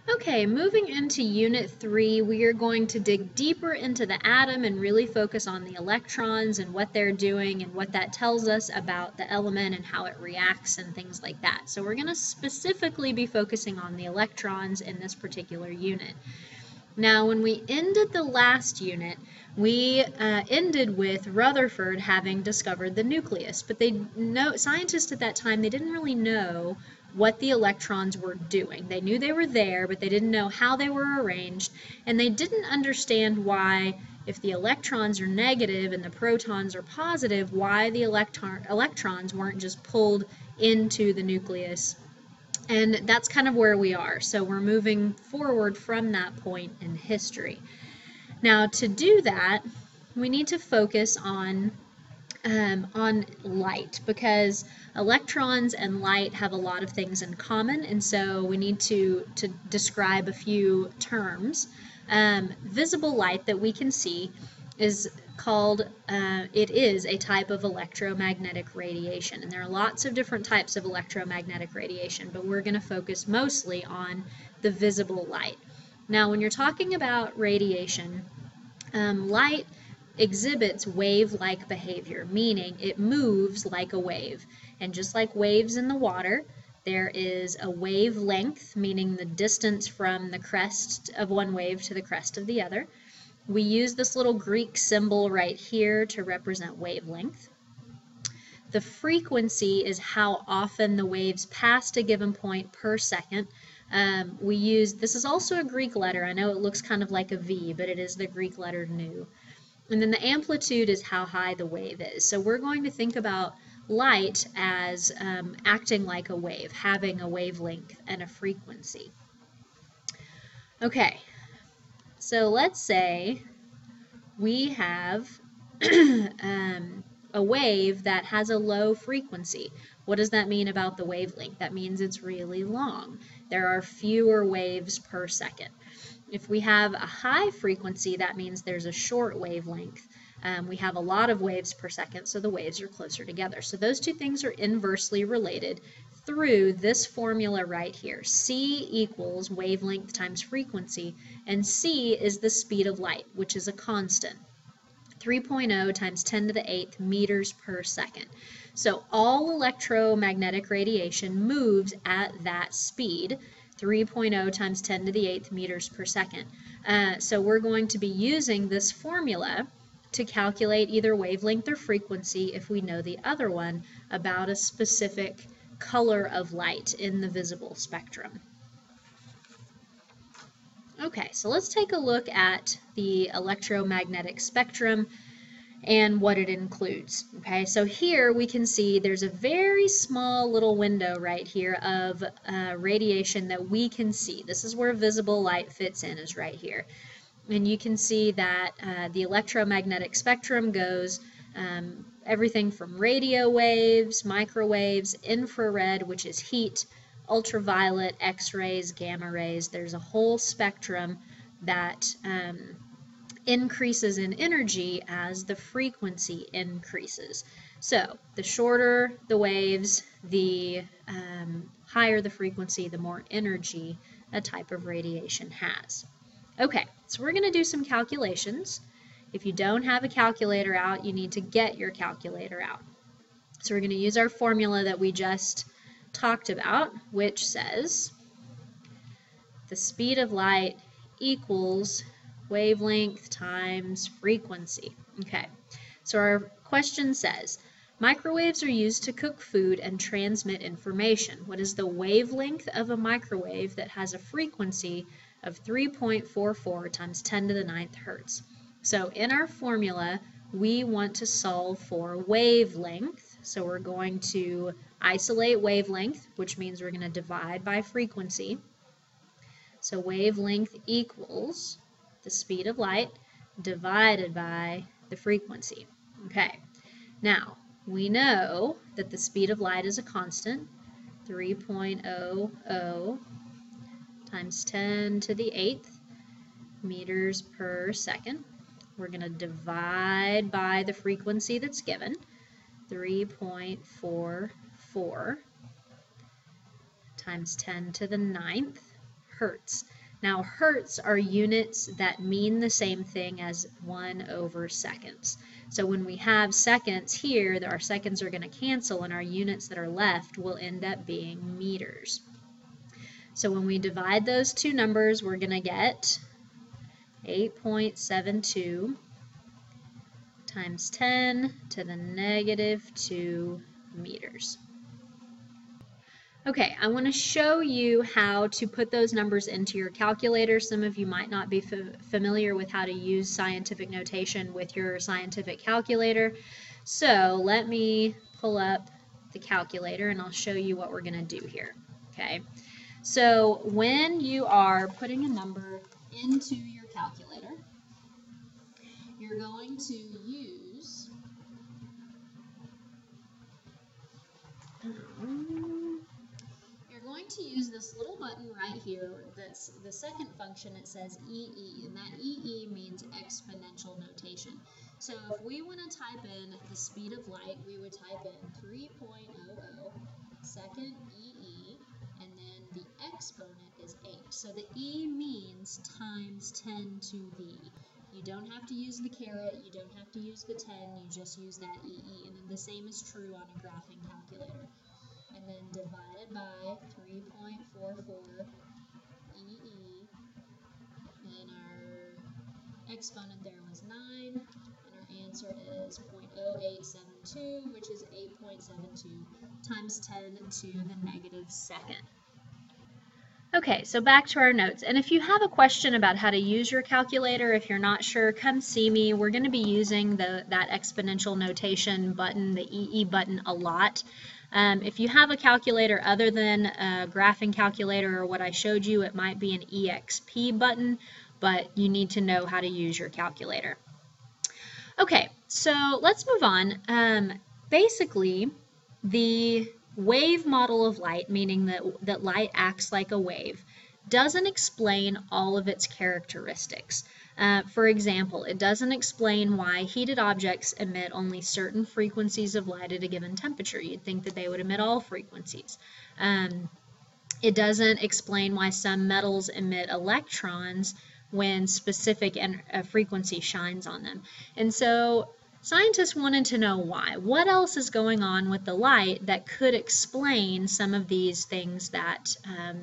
Okay, moving into Unit 3, we are going to dig deeper into the atom and really focus on the electrons and what they're doing and what that tells us about the element and how it reacts and things like that. So we're going to specifically be focusing on the electrons in this particular unit. Now, when we ended the last unit, we ended with Rutherford having discovered the nucleus, but scientists at that time, they didn't really know what the electrons were doing. They knew they were there, but they didn't know how they were arranged, and they didn't understand why, if the electrons are negative and the protons are positive, why the electrons weren't just pulled into the nucleus. And that's kind of where we are. So we're moving forward from that point in history. Now, to do that, we need to focus on light, because electrons and light have a lot of things in common, and so we need to describe a few terms. Visible light that we can see is called, it is a type of electromagnetic radiation, and there are lots of different types of electromagnetic radiation, but we're going to focus mostly on the visible light. Now, when you're talking about radiation, light exhibits wave-like behavior, meaning it moves like a wave. And just like waves in the water, there is a wavelength, meaning the distance from the crest of one wave to the crest of the other. We use this little Greek symbol right here to represent wavelength. The frequency is how often the waves pass a given point per second. This is also a Greek letter. I know it looks kind of like a V, but it is the Greek letter nu. And then the amplitude is how high the wave is. So we're going to think about light as acting like a wave, having a wavelength and a frequency. Okay, so let's say we have a wave that has a low frequency. What does that mean about the wavelength? That means it's really long. There are fewer waves per second. If we have a high frequency, that means there's a short wavelength. We have a lot of waves per second, so the waves are closer together. So those two things are inversely related through this formula right here. C equals wavelength times frequency, and C is the speed of light, which is a constant. 3.0 times 10 to the 8th meters per second. So all electromagnetic radiation moves at that speed, 3.0 times 10 to the 8th meters per second. So we're going to be using this formula to calculate either wavelength or frequency if we know the other one about a specific color of light in the visible spectrum. Okay, so let's take a look at the electromagnetic spectrum and what it includes. Okay, so here we can see there's a very small little window right here of radiation that we can see. This is where visible light fits in, is right here. And you can see that the electromagnetic spectrum goes everything from radio waves, microwaves, infrared, which is heat, ultraviolet, X-rays, gamma rays. There's a whole spectrum that increases in energy as the frequency increases. So the shorter the waves, the higher the frequency, the more energy a type of radiation has. Okay, so we're going to do some calculations. If you don't have a calculator out, you need to get your calculator out. So we're going to use our formula that we just talked about, which says the speed of light equals wavelength times frequency. Okay, so our question says, microwaves are used to cook food and transmit information. What is the wavelength of a microwave that has a frequency of 3.44 times 10 to the 9th hertz? So in our formula, we want to solve for wavelength. So we're going to isolate wavelength, which means we're going to divide by frequency. So wavelength equals the speed of light divided by the frequency. Okay, now we know that the speed of light is a constant, 3.00 times 10 to the 8th meters per second. We're going to divide by the frequency that's given, 3.44 times 10 to the 9th hertz. Now, hertz are units that mean the same thing as 1/seconds. So when we have seconds here, our seconds are going to cancel, and our units that are left will end up being meters. So when we divide those two numbers, we're going to get 8.72 times 10 to the -2 meters. Okay, I want to show you how to put those numbers into your calculator. Some of you might not be familiar with how to use scientific notation with your scientific calculator. So let me pull up the calculator and I'll show you what we're going to do here. Okay, so when you are putting a number into your calculator, you're going to use this little button right here. That's the second function. It says EE, and that EE means exponential notation. So if we want to type in the speed of light, we would type in 3.00 second EE, and then the exponent is 8. So the E means times 10 to the. You don't have to use the caret, you don't have to use the 10, you just use that EE. And then the same is true on a graphing calculator. And then divided by 3.44 EE, and our exponent there was 9, and our answer is 0.0872, which is 8.72 times 10 to the -2nd. Okay, so back to our notes. And if you have a question about how to use your calculator, if you're not sure, come see me. We're going to be using that exponential notation button, the EE button, a lot. If you have a calculator other than a graphing calculator or what I showed you, it might be an EXP button, but you need to know how to use your calculator. Okay, so let's move on. Basically, the wave model of light, meaning that light acts like a wave, doesn't explain all of its characteristics. For example, it doesn't explain why heated objects emit only certain frequencies of light at a given temperature. You'd think that they would emit all frequencies. It doesn't explain why some metals emit electrons when specific frequency shines on them. And so scientists wanted to know why. What else is going on with the light that could explain some of these things that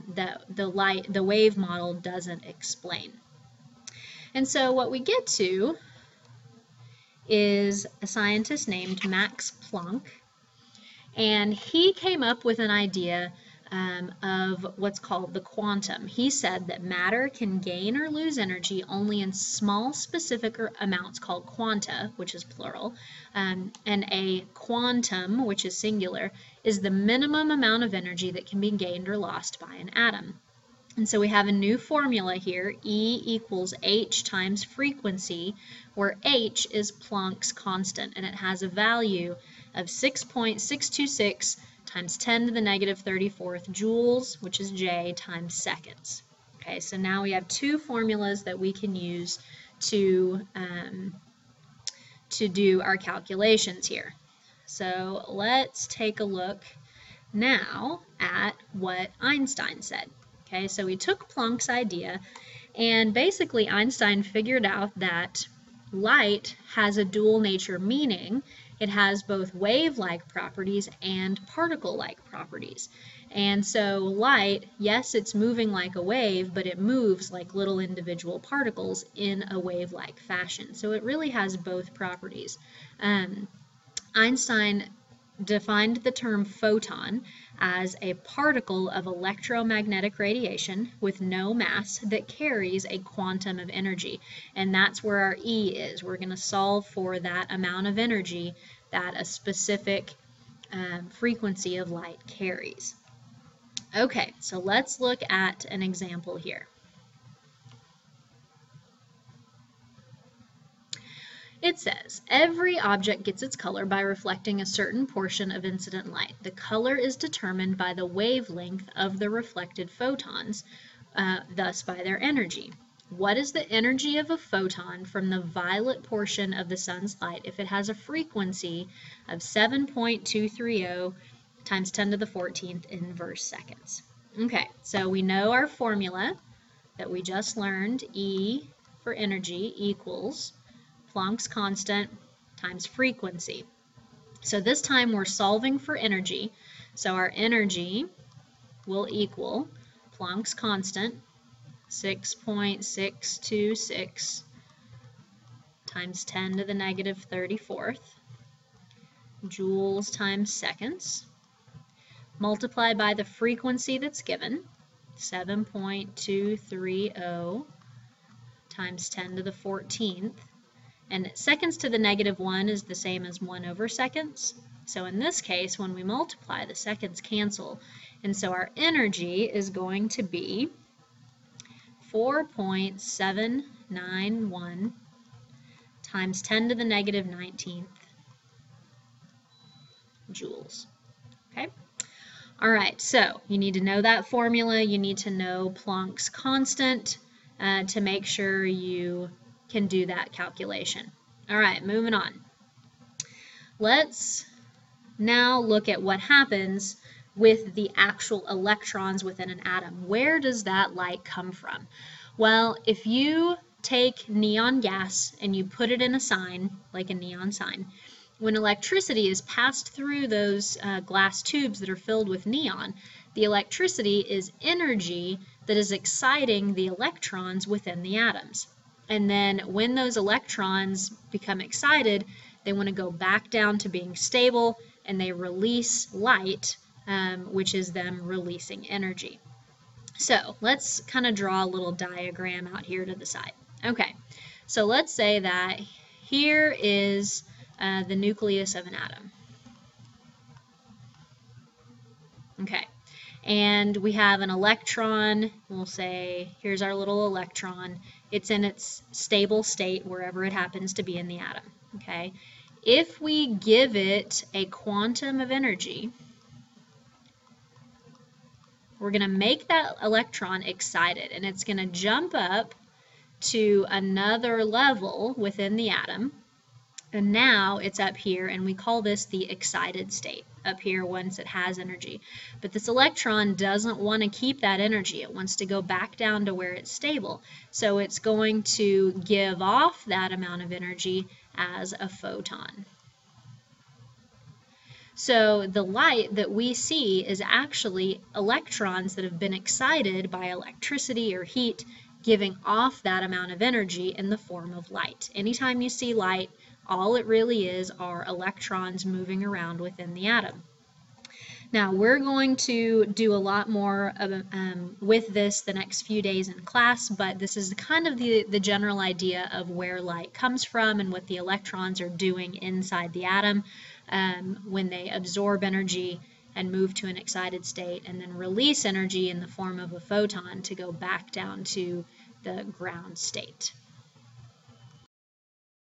the wave model doesn't explain? And so what we get to is a scientist named Max Planck, and he came up with an idea of what's called the quantum. He said that matter can gain or lose energy only in small specific amounts called quanta, which is plural, and a quantum, which is singular, is the minimum amount of energy that can be gained or lost by an atom. And so we have a new formula here, E equals h times frequency, where h is Planck's constant, and it has a value of 6.626 times 10 to the -34th joules, which is J, times seconds. Okay, so now we have two formulas that we can use to do our calculations here. So let's take a look now at what Einstein said. Okay, so we took Planck's idea, and basically Einstein figured out that light has a dual nature, meaning it has both wave-like properties and particle-like properties. And so light, yes, it's moving like a wave, but it moves like little individual particles in a wave-like fashion. So it really has both properties. Einstein defined the term photon as a particle of electromagnetic radiation with no mass that carries a quantum of energy. And that's where our E is. We're going to solve for that amount of energy that a specific frequency of light carries. Okay, so let's look at an example here. It says, every object gets its color by reflecting a certain portion of incident light. The color is determined by the wavelength of the reflected photons, thus by their energy. What is the energy of a photon from the violet portion of the sun's light if it has a frequency of 7.230 times 10 to the 14th inverse seconds? Okay, so we know our formula that we just learned, E for energy equals Planck's constant times frequency. So this time we're solving for energy. So our energy will equal Planck's constant, 6.626 times 10 to the negative 34th, joules times seconds, multiplied by the frequency that's given, 7.230 times 10 to the 14th. And seconds to the negative 1 is the same as 1 over seconds. So in this case, when we multiply, the seconds cancel. And so our energy is going to be 4.791 times 10 to the negative 19th joules. Okay? All right, so you need to know that formula. You need to know Planck's constant to make sure you can do that calculation. All right, moving on. Let's now look at what happens with the actual electrons within an atom. Where does that light come from? Well, if you take neon gas and you put it in a sign, like a neon sign, when electricity is passed through those glass tubes that are filled with neon, the electricity is energy that is exciting the electrons within the atoms. And then when those electrons become excited, they want to go back down to being stable, and they release light, which is them releasing energy. So let's kind of draw a little diagram out here to the side. Okay, so let's say that here is the nucleus of an atom. Okay, and we have an electron. We'll say here's our little electron. It's in its stable state wherever it happens to be in the atom. Okay, if we give it a quantum of energy, we're going to make that electron excited, and it's going to jump up to another level within the atom. And now it's up here, and we call this the excited state, up here once it has energy. But this electron doesn't want to keep that energy. It wants to go back down to where it's stable. So it's going to give off that amount of energy as a photon. So the light that we see is actually electrons that have been excited by electricity or heat, giving off that amount of energy in the form of light. Anytime you see light, all it really is are electrons moving around within the atom. Now, we're going to do a lot more with this the next few days in class, but this is kind of the general idea of where light comes from and what the electrons are doing inside the atom when they absorb energy and move to an excited state and then release energy in the form of a photon to go back down to the ground state.